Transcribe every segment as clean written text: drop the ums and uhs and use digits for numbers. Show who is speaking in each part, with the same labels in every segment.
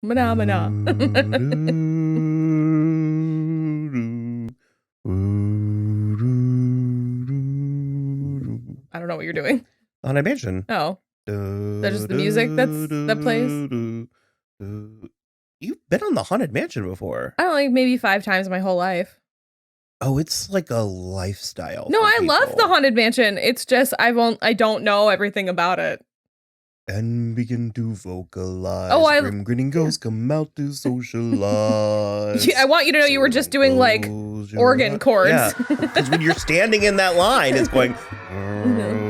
Speaker 1: Phenomena. I don't know what you're doing.
Speaker 2: Haunted Mansion.
Speaker 1: Oh. That's just the music that plays?
Speaker 2: You've been on the Haunted Mansion before.
Speaker 1: I don't know, like maybe 5 times my whole life.
Speaker 2: Oh, it's like a lifestyle.
Speaker 1: No, I love the Haunted Mansion. It's just I don't know everything about it.
Speaker 2: And begin to vocalize. Grim grinning ghosts come out to socialize.
Speaker 1: Yeah, I want you to know you were just doing like organ chords.
Speaker 2: Yeah, because when you're standing in that line, it's going.
Speaker 1: Okay.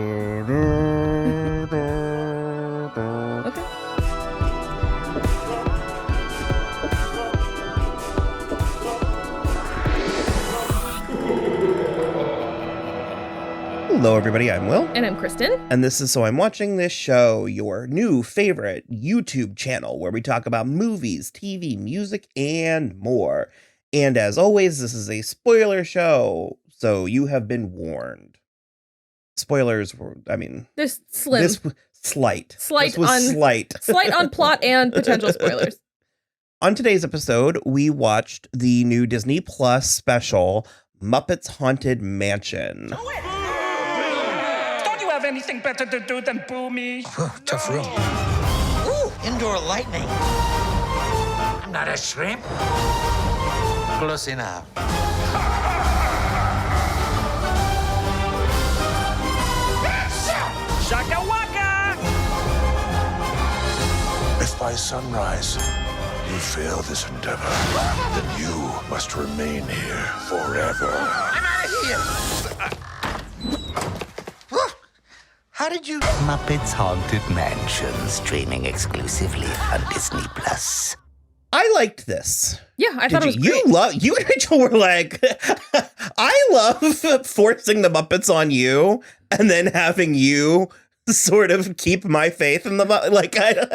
Speaker 2: Hello, everybody. I'm Will.
Speaker 1: And I'm Kristin.
Speaker 2: And this is So I'm Watching This Show, your new favorite YouTube channel where we talk about movies, TV, music, and more. And as always, this is a spoiler show, so you have been warned. Spoilers were,
Speaker 1: There's slim.
Speaker 2: Slight.
Speaker 1: Slight
Speaker 2: This was
Speaker 1: on
Speaker 2: slight.
Speaker 1: Slight on plot and potential spoilers.
Speaker 2: On today's episode, we watched the new Disney Plus special, Muppets Haunted Mansion.
Speaker 3: Don't you have anything better to do than boo me?
Speaker 4: Tough room. Ooh, indoor lightning. I'm not a shrimp. Close enough.
Speaker 3: Shaka waka!
Speaker 5: If by sunrise you fail this endeavor, then you must remain here forever.
Speaker 4: I'm out of here. How did you...
Speaker 6: Muppets Haunted Mansion, streaming exclusively on Disney Plus.
Speaker 2: I liked this.
Speaker 1: Yeah, I thought it was great.
Speaker 2: You and Rachel were like, I love forcing the Muppets on you and then having you sort of keep my faith in the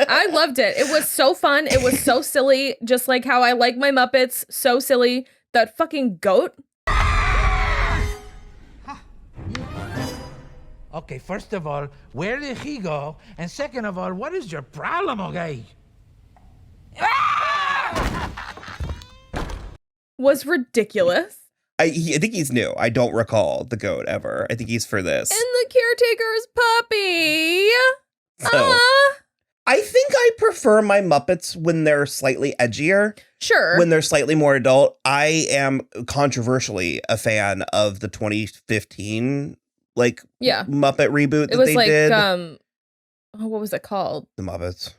Speaker 1: I loved it. It was so fun. It was so silly. Just like how I like my Muppets. So silly. That fucking goat.
Speaker 7: Okay, first of all, where did he go? And second of all, what is your problem, okay?
Speaker 1: Was ridiculous.
Speaker 2: I think he's new. I don't recall the goat ever. I think he's for this.
Speaker 1: And the caretaker's puppy.
Speaker 2: So, I think I prefer my Muppets when they're slightly edgier.
Speaker 1: Sure.
Speaker 2: When they're slightly more adult. I am controversially a fan of the 2015 Muppet reboot that they did.
Speaker 1: What was it called?
Speaker 2: The Muppets.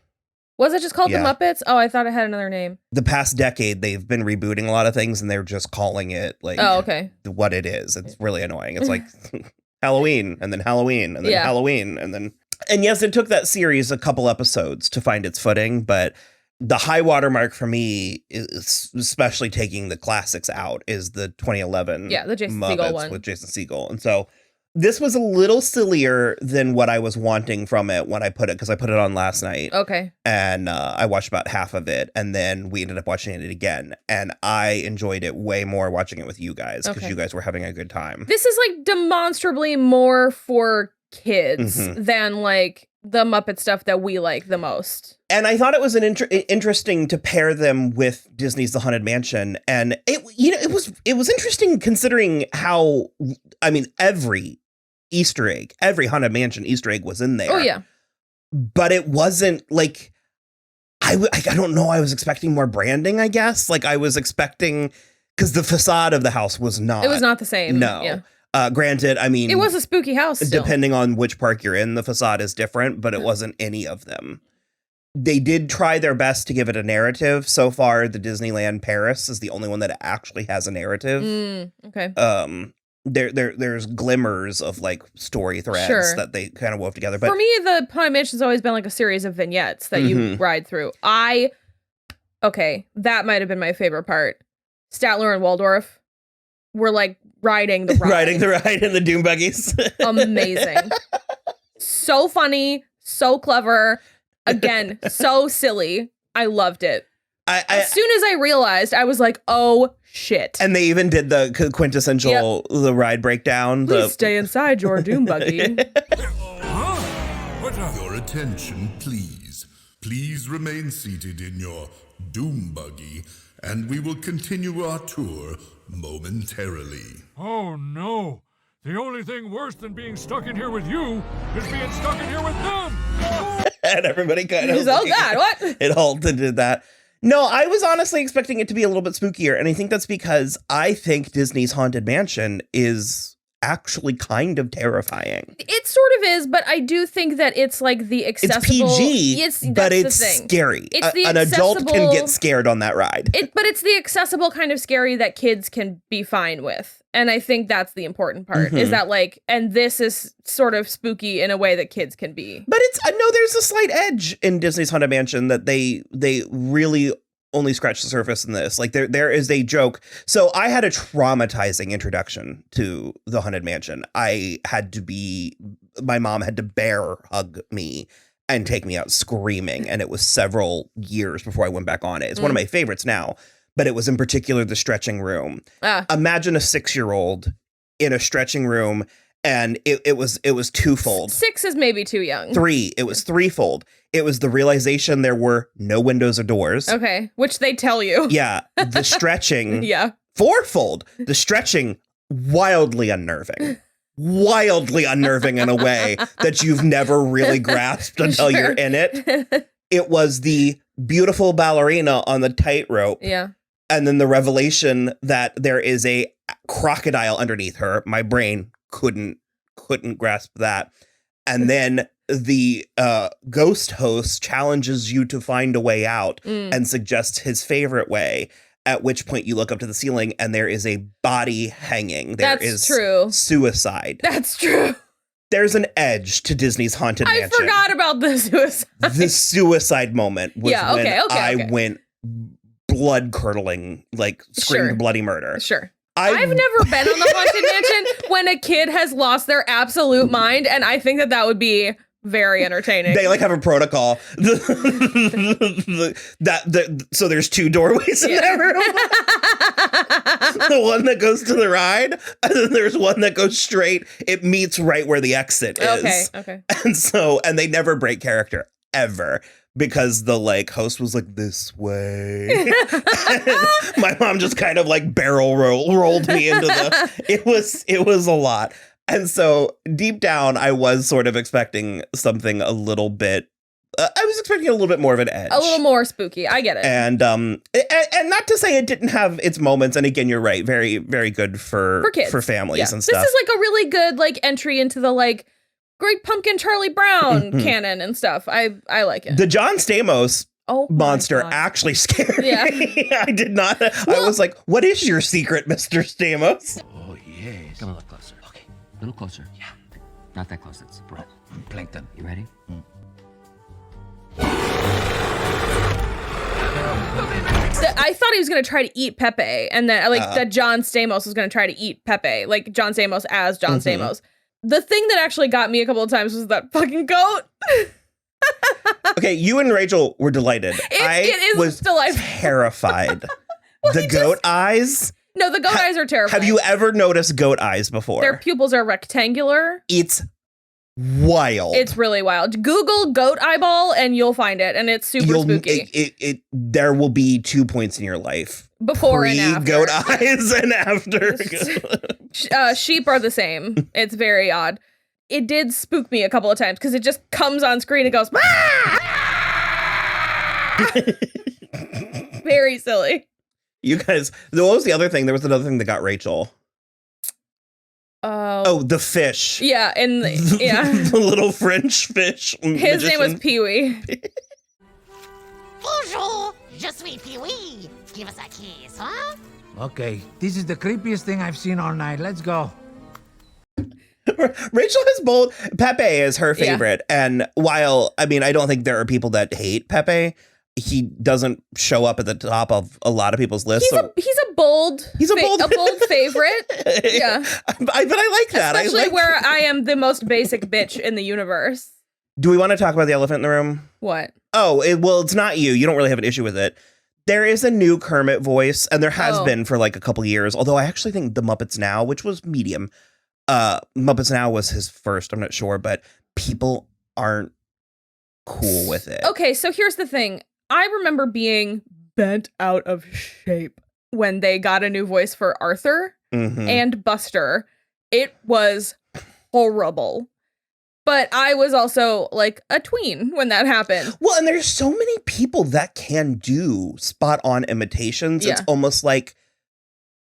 Speaker 1: Was it just called The Muppets? Oh, I thought it had another name.
Speaker 2: The past decade, they've been rebooting a lot of things, and they're just calling it what it is. It's really annoying. It's like Halloween, and then Halloween, and then Halloween, and then... And yes, it took that series a couple episodes to find its footing, but the high watermark for me, is, especially taking the classics out, is the 2011
Speaker 1: the Jason
Speaker 2: Muppets
Speaker 1: Segel one.
Speaker 2: with Jason Segel. And so this was a little sillier than what I was wanting from it when I put it, because I put it on last night.
Speaker 1: Okay.
Speaker 2: And I watched about half of it, and then we ended up watching it again. And I enjoyed it way more watching it with you guys, because you guys were having a good time.
Speaker 1: This is like demonstrably more for kids than like the Muppet stuff that we like the most.
Speaker 2: And I thought it was interesting to pair them with Disney's The Haunted Mansion. And it was interesting considering how, every Easter egg, every Haunted Mansion Easter egg was in there.
Speaker 1: Oh, yeah.
Speaker 2: But it wasn't like, I don't know, I was expecting more branding, I guess. Like I was expecting, because the facade of the house was not.
Speaker 1: It was not the same.
Speaker 2: No.
Speaker 1: Yeah.
Speaker 2: Granted,
Speaker 1: it was a spooky house still.
Speaker 2: Depending on which park you're in, the facade is different, but it wasn't any of them. They did try their best to give it a narrative. So far, the Disneyland Paris is the only one that actually has a narrative.
Speaker 1: Okay.
Speaker 2: There's glimmers of like story threads that they kind of wove together. But
Speaker 1: for me, the Haunted Mansion's always been like a series of vignettes that you ride through. That might have been my favorite part. Statler and Waldorf were like riding the ride.
Speaker 2: Riding the ride in the Doom buggies.
Speaker 1: Amazing. So funny, so clever. Again, so silly. I loved it. As soon as I realized, I was like, oh, shit.
Speaker 2: And they even did the quintessential the ride breakdown.
Speaker 1: Please stay inside your Doom buggy.
Speaker 8: Your attention, please.
Speaker 5: Please remain seated in your doom buggy, and we will continue our tour momentarily.
Speaker 8: Oh, no. The only thing worse than being stuck in here with you is being stuck in here with them.
Speaker 2: And everybody kind of...
Speaker 1: Oh, God, what?
Speaker 2: It halted at that. No, I was honestly expecting it to be a little bit spookier. And I think that's because I think Disney's Haunted Mansion is actually kind of terrifying.
Speaker 1: It sort of is, but I do think that it's like the accessible...
Speaker 2: It's PG, but it's scary. An adult can get scared on that ride.
Speaker 1: But it's the accessible kind of scary that kids can be fine with. And I think that's the important part, is that like, and this is sort of spooky in a way that kids can be.
Speaker 2: But it's, no, there's a slight edge in Disney's Haunted Mansion that they really only scratch the surface in this. Like there is a joke. So I had a traumatizing introduction to the Haunted Mansion. My mom had to bear hug me and take me out screaming. And it was several years before I went back on it. It's one of my favorites now, but it was in particular the stretching room. Imagine a 6-year-old in a stretching room. And it was twofold.
Speaker 1: 6 is maybe too young.
Speaker 2: 3. It was threefold. It was the realization there were no windows or doors.
Speaker 1: Okay. Which they tell you.
Speaker 2: Yeah. The stretching.
Speaker 1: Yeah.
Speaker 2: 4-fold. The stretching, wildly unnerving. Wildly unnerving in a way that you've never really grasped until you're in it. It was the beautiful ballerina on the tightrope.
Speaker 1: Yeah.
Speaker 2: And then the revelation that there is a crocodile underneath her. My brain couldn't grasp that. And then the ghost host challenges you to find a way out and suggests his favorite way, at which point you look up to the ceiling and there is a body hanging. That's true. Suicide.
Speaker 1: That's true.
Speaker 2: There's an edge to Disney's Haunted Mansion.
Speaker 1: I forgot about the suicide.
Speaker 2: The suicide moment was when I went blood curdling, like screamed bloody murder.
Speaker 1: Sure. I've never been on the Haunted Mansion when a kid has lost their absolute mind, and I think that would be very entertaining.
Speaker 2: They like have a protocol. So there's 2 doorways in that room. The one that goes to the ride, and then there's one that goes straight. It meets right where the exit is.
Speaker 1: Okay.
Speaker 2: And they never break character ever. Because the like host was like, this way. My mom just kind of like barrel rolled me into it was a lot. And so deep down, I was sort of expecting something a little bit, I was expecting a little bit more of an edge.
Speaker 1: A little more spooky. I get it.
Speaker 2: And not to say it didn't have its moments. And again, you're right. Very, very good for kids, for families and stuff.
Speaker 1: This is like a really good like entry into the like Great Pumpkin Charlie Brown canon and stuff. I like it.
Speaker 2: The John Stamos monster actually scared me. I did not. I was like, what is your secret, Mr. Stamos?
Speaker 6: Oh, yes. Come a little closer. Okay. A little closer. Yeah. Not that close. It's bread. Plankton. You ready?
Speaker 1: I thought he was going to try to eat Pepe, and then that John Stamos was going to try to eat Pepe, like John Stamos as John Stamos. The thing that actually got me a couple of times was that fucking goat.
Speaker 2: Okay, you and Rachel were delighted.
Speaker 1: It was delightful.
Speaker 2: Terrified. The goat eyes.
Speaker 1: No, the goat eyes are terrifying.
Speaker 2: Have you ever noticed goat eyes before?
Speaker 1: Their pupils are rectangular.
Speaker 2: It's wild.
Speaker 1: It's really wild. Google goat eyeball and you'll find it, and it's super spooky.
Speaker 2: There will be 2 points in your life.
Speaker 1: Before and after.
Speaker 2: Goat eyes and after.
Speaker 1: Sheep are the same. It's very odd. It did spook me a couple of times because it just comes on screen and goes, very silly.
Speaker 2: You guys, what was the other thing? There was another thing that got Rachel. The fish.
Speaker 1: Yeah,
Speaker 2: the little French fish.
Speaker 1: His name was Pee-wee.
Speaker 9: Bonjour, je suis Pee-wee. Give us a kiss, huh?
Speaker 7: Okay, this is the creepiest thing I've seen all night. Let's go.
Speaker 2: Rachel has both. Pepe is her favorite. Yeah. And while, I mean, I don't think there are people that hate Pepe, he doesn't show up at the top of a lot of people's lists.
Speaker 1: He's a bold favorite. Yeah.
Speaker 2: But I like that.
Speaker 1: Especially where I am the most basic bitch in the universe.
Speaker 2: Do we want to talk about the elephant in the room?
Speaker 1: What?
Speaker 2: Oh, it's not you. You don't really have an issue with it. There is a new Kermit voice, and there has been for like a couple years. Although I actually think the Muppets Now, which was medium, Muppets Now was his first. I'm not sure, but people aren't cool with it.
Speaker 1: Okay, so here's the thing. I remember being bent out of shape when they got a new voice for Arthur and Buster. It was horrible. But I was also like a tween when that happened.
Speaker 2: Well, and there's so many people that can do spot on imitations. Yeah. It's almost like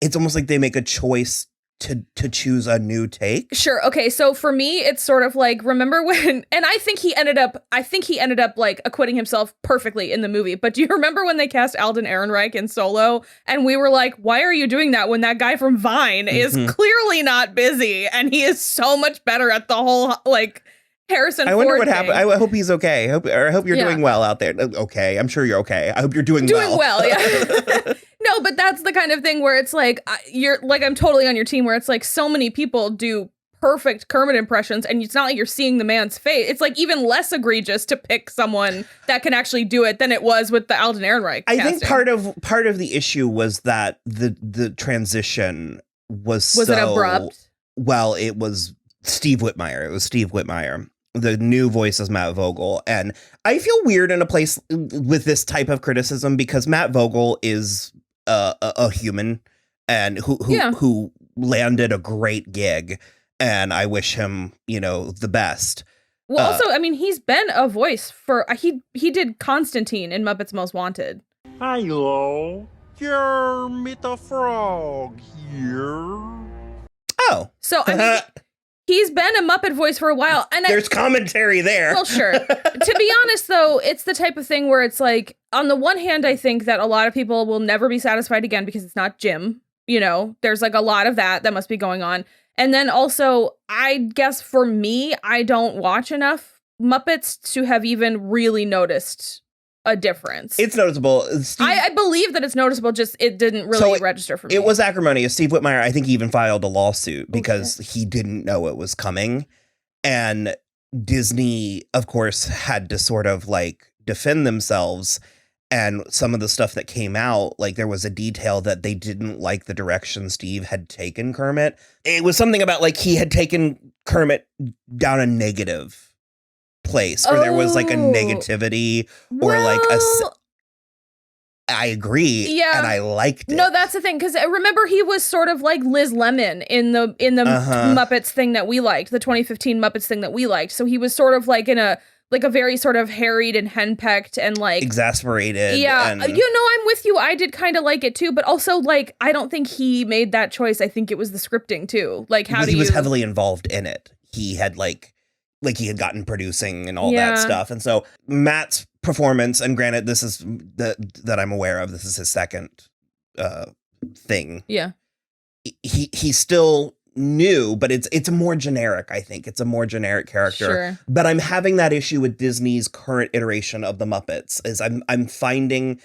Speaker 2: they make a choice to choose a new take.
Speaker 1: Sure. Okay. So for me, it's sort of like, remember when, and I think he ended up like acquitting himself perfectly in the movie. But do you remember when they cast Alden Ehrenreich in Solo? And we were like, why are you doing that when that guy from Vine is clearly not busy? And he is so much better at the whole, like, Harrison Ford.
Speaker 2: I wonder what happened. I hope he's okay. I hope you're doing well out there. Okay. I'm sure you're okay. I hope you're doing well.
Speaker 1: Doing well, yeah. No, but that's the kind of thing where it's like, I'm totally on your team, where it's like so many people do perfect Kermit impressions and it's not like you're seeing the man's face. It's like even less egregious to pick someone that can actually do it than it was with the Alden Ehrenreich casting.
Speaker 2: I think part of the issue was that the transition was
Speaker 1: it abrupt?
Speaker 2: Well, it was Steve Whitmire. It was Steve Whitmire. The new voice is Matt Vogel. And I feel weird in a place with this type of criticism because Matt Vogel is a human and who landed a great gig. And I wish him, the best.
Speaker 1: Well, also, I mean, he's been a voice for he did Constantine in Muppets Most Wanted.
Speaker 10: Hello, Kermit the Frog here.
Speaker 2: Oh.
Speaker 1: So, I mean, he's been a Muppet voice for a while. And
Speaker 2: there's commentary there.
Speaker 1: Well, sure. To be honest, though, it's the type of thing where it's like, on the one hand, I think that a lot of people will never be satisfied again because it's not Jim. There's like a lot of that must be going on. And then also, I guess for me, I don't watch enough Muppets to have even really noticed a difference.
Speaker 2: It's noticeable.
Speaker 1: I believe that it's noticeable, just it didn't really register for me.
Speaker 2: It was acrimonious. Steve Whitmire, I think he even filed a lawsuit because he didn't know it was coming. And Disney, of course, had to sort of like defend themselves. And some of the stuff that came out, like there was a detail that they didn't like the direction Steve had taken Kermit. It was something about like he had taken Kermit down a negative place, or there was like a negativity or like a. I agree. Yeah. And I liked it.
Speaker 1: No, that's the thing. Because remember, he was sort of like Liz Lemon in the Muppets thing that we liked, the 2015 Muppets thing that we liked. So he was sort of like in a very sort of harried and henpecked and like
Speaker 2: exasperated.
Speaker 1: Yeah. I'm with you. I did kind of like it too. But also like, I don't think he made that choice. I think it was the scripting too. Like he
Speaker 2: was heavily involved in it. He had like he had gotten producing and all that stuff. And so Matt's performance, and granted, this is that I'm aware of, this is his second thing.
Speaker 1: Yeah.
Speaker 2: He's still new, but it's a more generic, I think. It's a more generic character.
Speaker 1: Sure.
Speaker 2: But I'm having that issue with Disney's current iteration of the Muppets, is I'm finding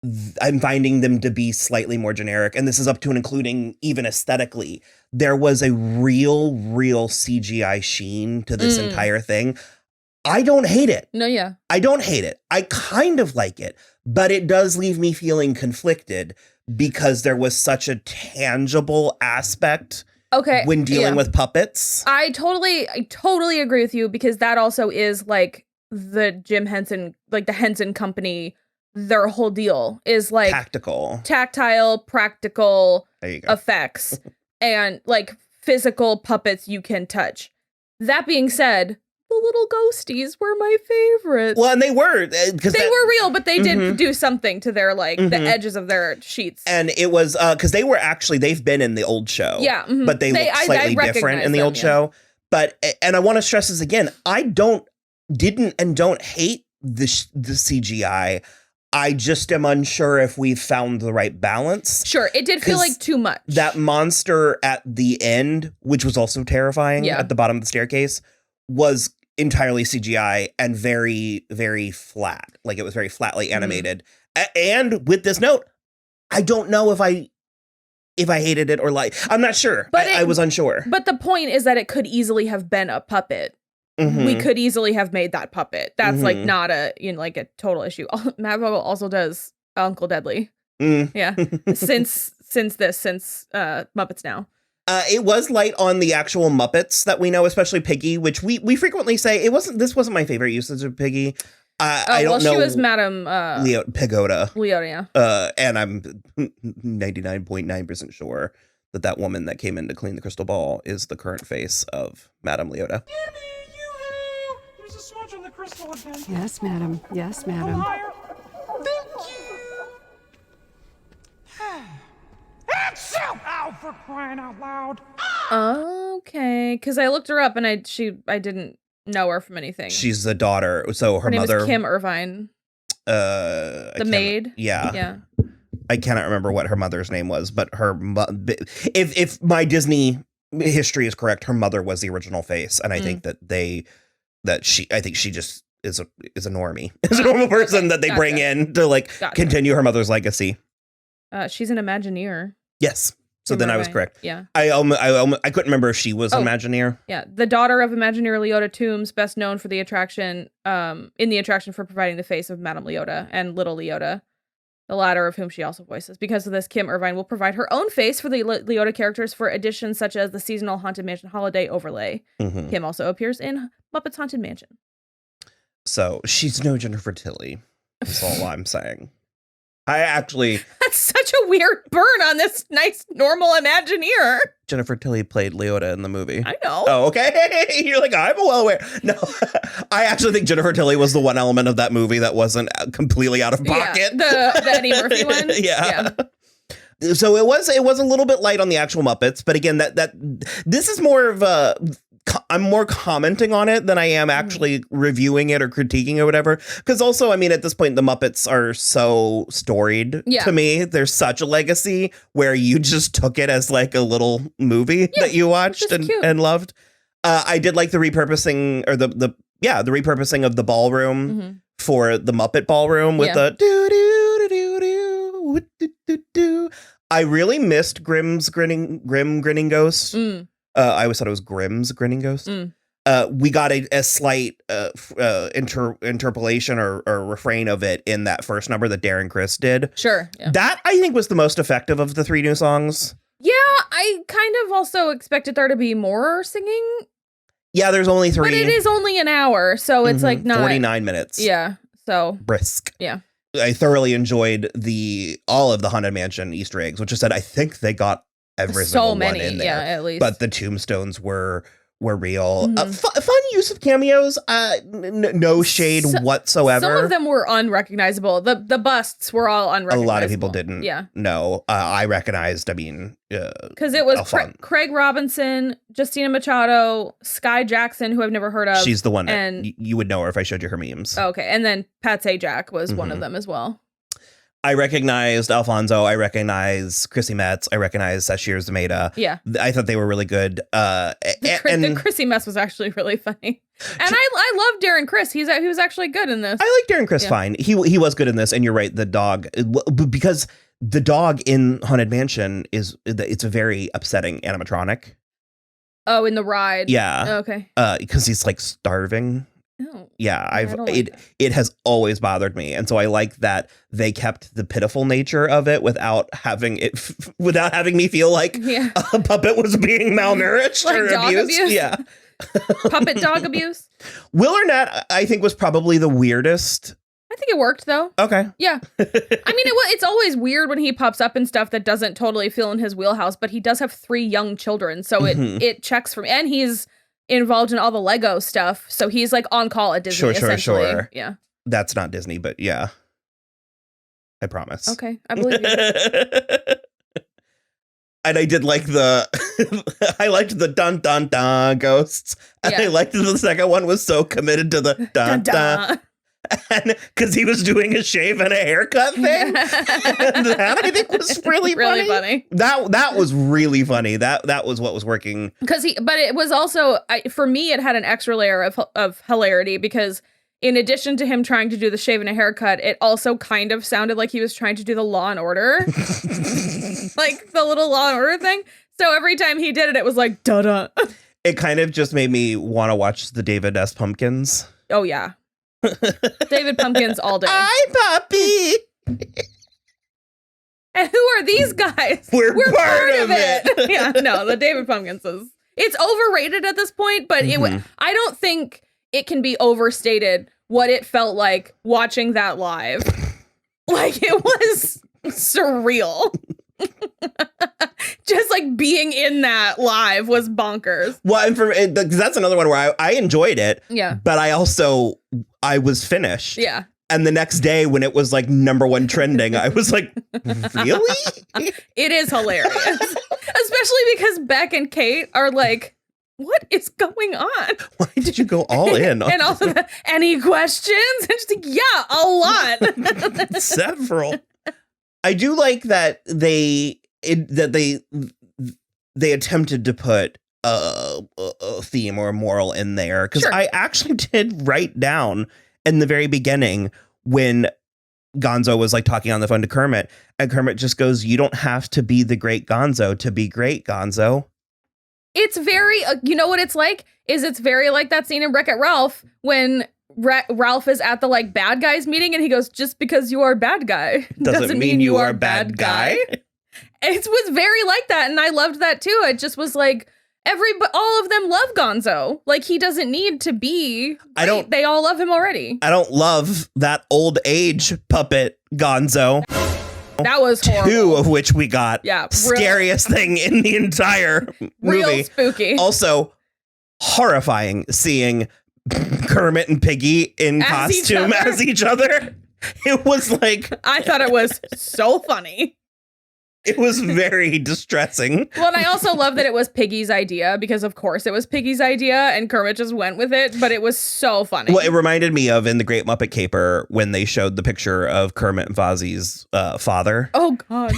Speaker 2: them to be slightly more generic, and this is up to and including even aesthetically. There was a real CGI sheen to this entire thing. I don't hate it.
Speaker 1: No, yeah.
Speaker 2: I don't hate it. I kind of like it, but it does leave me feeling conflicted because there was such a tangible aspect when dealing with puppets.
Speaker 1: I totally agree with you, because that also is like the Jim Henson, like the Henson Company, their whole deal is like tactile, practical effects and like physical puppets you can touch. That being said, the little ghosties were my favorite.
Speaker 2: Well, and they were.
Speaker 1: They were real, but they did do something to their, like, the edges of their sheets.
Speaker 2: And it was, because they were actually, they've been in the old show.
Speaker 1: Yeah.
Speaker 2: But they look slightly different in the old show. But, and I want to stress this again, I don't hate the CGI. I just am unsure if we've found the right balance.
Speaker 1: Sure, it did feel like too much.
Speaker 2: That monster at the end, which was also terrifying at the bottom of the staircase, was entirely CGI and very, very flat. Like it was very flatly animated. And with this note, I don't know if I hated it or like, I'm not sure. But I was unsure.
Speaker 1: But the point is that it could easily have been a puppet. We could easily have made that puppet. That's like not a like a total issue. Matt Vogel also does Uncle Deadly. Yeah. since Muppets Now.
Speaker 2: It was light on the actual Muppets that we know, especially Piggy, which we frequently say this wasn't my favorite usage of Piggy. I don't know.
Speaker 1: She was Madam
Speaker 2: Pagoda.
Speaker 1: Leota, yeah.
Speaker 2: And I'm 99.9% sure that woman that came in to clean the crystal ball is the current face of Madam Leota.
Speaker 3: There's a smudge on the crystal again.
Speaker 11: Yes, madam. Yes, madam.
Speaker 3: Thank you. Ow, for crying out loud.
Speaker 1: Okay, because I looked her up and I didn't know her from anything.
Speaker 2: She's the daughter. So her
Speaker 1: name
Speaker 2: mother
Speaker 1: is Kim Irvine. The maid.
Speaker 2: Yeah.
Speaker 1: Yeah.
Speaker 2: I cannot remember what her mother's name was, but if my Disney history is correct, her mother was the original face, and I think I think she just is a normie, is a normal person that they bring in to continue her mother's legacy.
Speaker 1: She's an Imagineer.
Speaker 2: Yes. So then I was correct.
Speaker 1: Yeah.
Speaker 2: I couldn't remember if she was an Imagineer.
Speaker 1: Yeah. The daughter of Imagineer Leota Toombs, best known for the attraction, for providing the face of Madame Leota and Little Leota, the latter of whom she also voices. Because of this, Kim Irvine will provide her own face for the Leota characters for additions such as the seasonal Haunted Mansion holiday overlay. Mm-hmm. Kim also appears in Muppets Haunted Mansion.
Speaker 2: So she's no Jennifer Tilly. That's all I'm saying. That's such
Speaker 1: a weird burn on this nice, normal Imagineer.
Speaker 2: Jennifer Tilly played Leota in the movie.
Speaker 1: I know.
Speaker 2: Oh, okay. You're like, I'm well aware. No, I actually think Jennifer Tilly was the one element of that movie that wasn't completely out of pocket.
Speaker 1: Yeah, the Eddie Murphy one.
Speaker 2: Yeah. So it was a little bit light on the actual Muppets, but again, this is more of a. I'm more commenting on it than I am actually reviewing it or critiquing or whatever. Because also, I mean, at this point, the Muppets are so storied to me. There's such a legacy where you just took it as like a little movie that you watched and loved. I did like the repurposing or the repurposing of the ballroom for the Muppet Ballroom with the do. I really missed Grim Grinning Ghost. I always thought it was Grimm's Grinning Ghost. We got a slight interpolation or refrain of it in that first number that Darren Criss did.
Speaker 1: Sure. Yeah.
Speaker 2: That, I think, was the most effective of the three new songs.
Speaker 1: Yeah, I kind of also expected there to be more singing.
Speaker 2: Yeah, there's only 3.
Speaker 1: But it is only an hour, so it's like not...
Speaker 2: 49 minutes.
Speaker 1: Yeah, so...
Speaker 2: Brisk.
Speaker 1: Yeah.
Speaker 2: I thoroughly enjoyed all of the Haunted Mansion Easter eggs, which I said I think they got every single one in there.
Speaker 1: Yeah, at least.
Speaker 2: But the tombstones were real. Fun use of cameos. No shade whatsoever.
Speaker 1: Some of them were unrecognizable. The busts were all unrecognizable.
Speaker 2: A lot of people didn't.
Speaker 1: Yeah.
Speaker 2: No, I recognized. I mean,
Speaker 1: because it was Craig Robinson, Justina Machado, Sky Jackson, who I've never heard of.
Speaker 2: She's the one that you would know her if I showed you her memes.
Speaker 1: Oh, okay, and then Pat Sajak was one of them as well.
Speaker 2: I recognized Alfonso. I recognize Chrissy Metz. I recognize Sashir Zameda.
Speaker 1: Yeah.
Speaker 2: I thought they were really good.
Speaker 1: The Chrissy Metz was actually really funny. And I love Darren Criss. He was actually good in this.
Speaker 2: I like Darren Criss fine. He was good in this. And you're right, the dog, because the dog in Haunted Mansion it's a very upsetting animatronic.
Speaker 1: Oh, in the ride.
Speaker 2: Yeah.
Speaker 1: Oh, okay.
Speaker 2: Because he's like starving.
Speaker 1: Oh,
Speaker 2: yeah, it has always bothered me, and so I like that they kept the pitiful nature of it without having me feel like a puppet was being malnourished or abused. Yeah,
Speaker 1: puppet dog abuse.
Speaker 2: Will Arnett, I think, was probably the weirdest.
Speaker 1: I think it worked though.
Speaker 2: Okay.
Speaker 1: Yeah, I mean, it's always weird when he pops up and stuff that doesn't totally feel in his wheelhouse, but he does have 3 young children, so it checks for me, and he's involved in all the Lego stuff, so he's like on call at Disney. Sure. Yeah,
Speaker 2: that's not Disney, but yeah, I promise.
Speaker 1: Okay, I believe you.
Speaker 2: And I did like I liked the dun dun dun ghosts, and I liked that the second one was so committed to the dun dun. And because he was doing a shave and a haircut thing, and that I think was really funny. That was really funny. That was what was working.
Speaker 1: But it was also for me, it had an extra layer of hilarity because in addition to him trying to do the shave and a haircut, it also kind of sounded like he was trying to do the Law and Order, like the little Law and Order thing. So every time he did it, it was like da da.
Speaker 2: It kind of just made me want to watch the David S. Pumpkins.
Speaker 1: Oh yeah. David Pumpkins all day.
Speaker 2: Hi, puppy.
Speaker 1: And who are these guys.
Speaker 2: We're part of it.
Speaker 1: Yeah, no, the David Pumpkins it's overrated at this point, but I don't think it can be overstated what it felt like watching that live. Like, it was surreal. Just like being in that live was bonkers.
Speaker 2: Well, and that's another one where I enjoyed it.
Speaker 1: Yeah.
Speaker 2: But I was finished.
Speaker 1: Yeah.
Speaker 2: And the next day when it was like #1 trending, I was like, really?
Speaker 1: It is hilarious. Especially because Beck and Kate are like, what is going on?
Speaker 2: Why did you go all in?
Speaker 1: And also, any questions? And just like, yeah, a lot.
Speaker 2: Several. I do like that they attempted to put a theme or a moral in there, because I actually did write down in the very beginning when Gonzo was like talking on the phone to Kermit, and Kermit just goes, "You don't have to be the great Gonzo to be great, Gonzo."
Speaker 1: It's very, you know what it's like? It's very like that scene in Wreck-It Ralph when Ralph is at the like bad guys meeting and he goes, "Just because you are a bad guy doesn't mean you are a bad guy." It was very like that, and I loved that too. It just was like all of them love Gonzo. Like, he doesn't need to be. They all love him already.
Speaker 2: I don't love that old age puppet Gonzo.
Speaker 1: That was horrible.
Speaker 2: 2 of which we got.
Speaker 1: Yeah,
Speaker 2: scariest thing in the entire movie.
Speaker 1: Real spooky.
Speaker 2: Also, horrifying seeing Kermit and Piggy in costume as each other. It was like,
Speaker 1: I thought it was so funny.
Speaker 2: It was very distressing.
Speaker 1: Well, and I also love that it was Piggy's idea, because of course it was Piggy's idea and Kermit just went with it, but it was so funny.
Speaker 2: Well, it reminded me of in The Great Muppet Caper when they showed the picture of Kermit and Fozzie's father.
Speaker 1: Oh, God.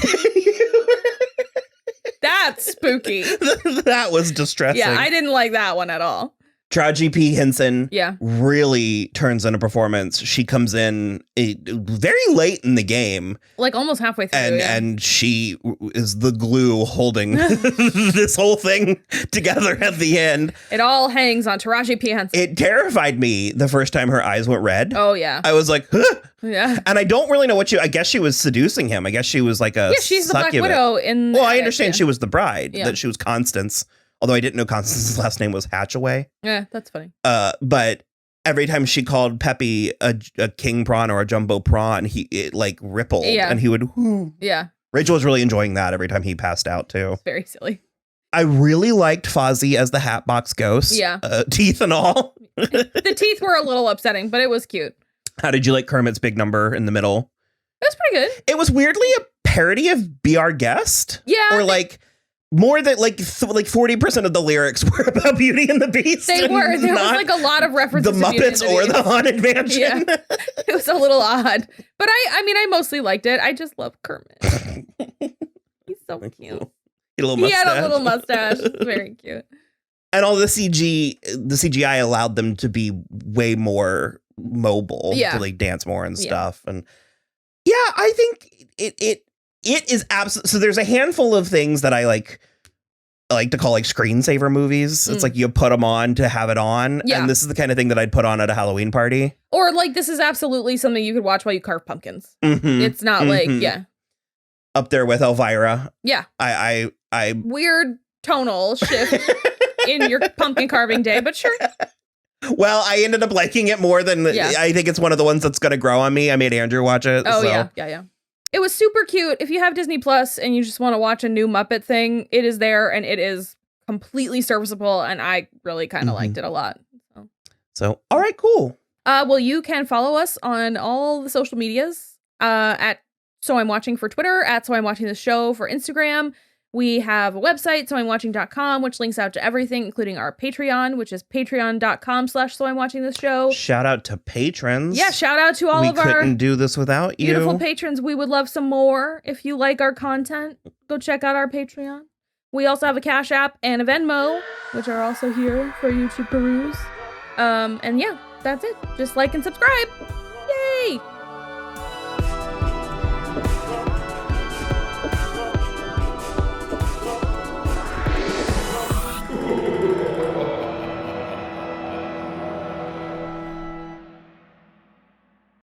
Speaker 1: That's spooky.
Speaker 2: That was distressing.
Speaker 1: Yeah, I didn't like that one at all.
Speaker 2: Taraji P. Henson
Speaker 1: really
Speaker 2: turns in a performance. She comes in very late in the game.
Speaker 1: Like almost halfway through.
Speaker 2: And she is the glue holding this whole thing together at the end.
Speaker 1: It all hangs on Taraji P. Henson.
Speaker 2: It terrified me the first time her eyes went red.
Speaker 1: Oh, yeah.
Speaker 2: I was like, huh.
Speaker 1: Yeah.
Speaker 2: And I don't really know I guess she was seducing him. I guess she was like a
Speaker 1: she's the Black
Speaker 2: succubus.
Speaker 1: Widow in
Speaker 2: Well, I understand she was the bride, that she was Constance. Although I didn't know Constance's last name was Hatchaway.
Speaker 1: Yeah, that's funny.
Speaker 2: But every time she called Peppy a king prawn or a jumbo prawn, it like rippled and he would, whoo.
Speaker 1: Yeah.
Speaker 2: Rachel was really enjoying that every time he passed out too.
Speaker 1: It's very silly.
Speaker 2: I really liked Fozzie as the Hatbox Ghost.
Speaker 1: Yeah.
Speaker 2: Teeth and all.
Speaker 1: The teeth were a little upsetting, but it was cute.
Speaker 2: How did you like Kermit's big number in the middle?
Speaker 1: It was pretty good.
Speaker 2: It was weirdly a parody of Be Our Guest.
Speaker 1: Yeah.
Speaker 2: Or like more than like 40% of the lyrics were about Beauty and the Beast.
Speaker 1: They were. There was like a lot of references
Speaker 2: to the Muppets or the Haunted Mansion.
Speaker 1: Yeah. It was a little odd. But I mostly liked it. I just love Kermit. He's so cute.
Speaker 2: He
Speaker 1: had a little mustache. Very cute.
Speaker 2: And all the CGI allowed them to be way more mobile, to like dance more and stuff. And yeah, I think it is absolutely. So there's a handful of things that I like to call like screensaver movies. It's like you put them on to have it on.
Speaker 1: Yeah.
Speaker 2: And this is the kind of thing that I'd put on at a Halloween party.
Speaker 1: Or like, this is absolutely something you could watch while you carve pumpkins. Mm-hmm. It's not like,
Speaker 2: up there with Elvira.
Speaker 1: Yeah.
Speaker 2: I
Speaker 1: weird tonal shift in your pumpkin carving day, but sure.
Speaker 2: Well, I ended up liking it more than I think it's one of the ones that's going to grow on me. I made Andrew watch it.
Speaker 1: Oh, so. Yeah. It was super cute. If you have Disney Plus and you just want to watch a new Muppet thing, it is there and it is completely serviceable. And I really kind of liked it a lot.
Speaker 2: So, all right, cool.
Speaker 1: Well, you can follow us on all the social medias at So I'm Watching for Twitter, at So I'm Watching the Show for Instagram. We have a website, soimwatching.com, which links out to everything, including our Patreon, which is patreon.com/soimwatchingthisshow.
Speaker 2: Shout out to patrons.
Speaker 1: Yeah, shout out to all of our...
Speaker 2: We couldn't do this without you.
Speaker 1: Beautiful patrons. We would love some more. If you like our content, go check out our Patreon. We also have a Cash App and a Venmo, which are also here for you to peruse. And yeah, that's it. Just like and subscribe.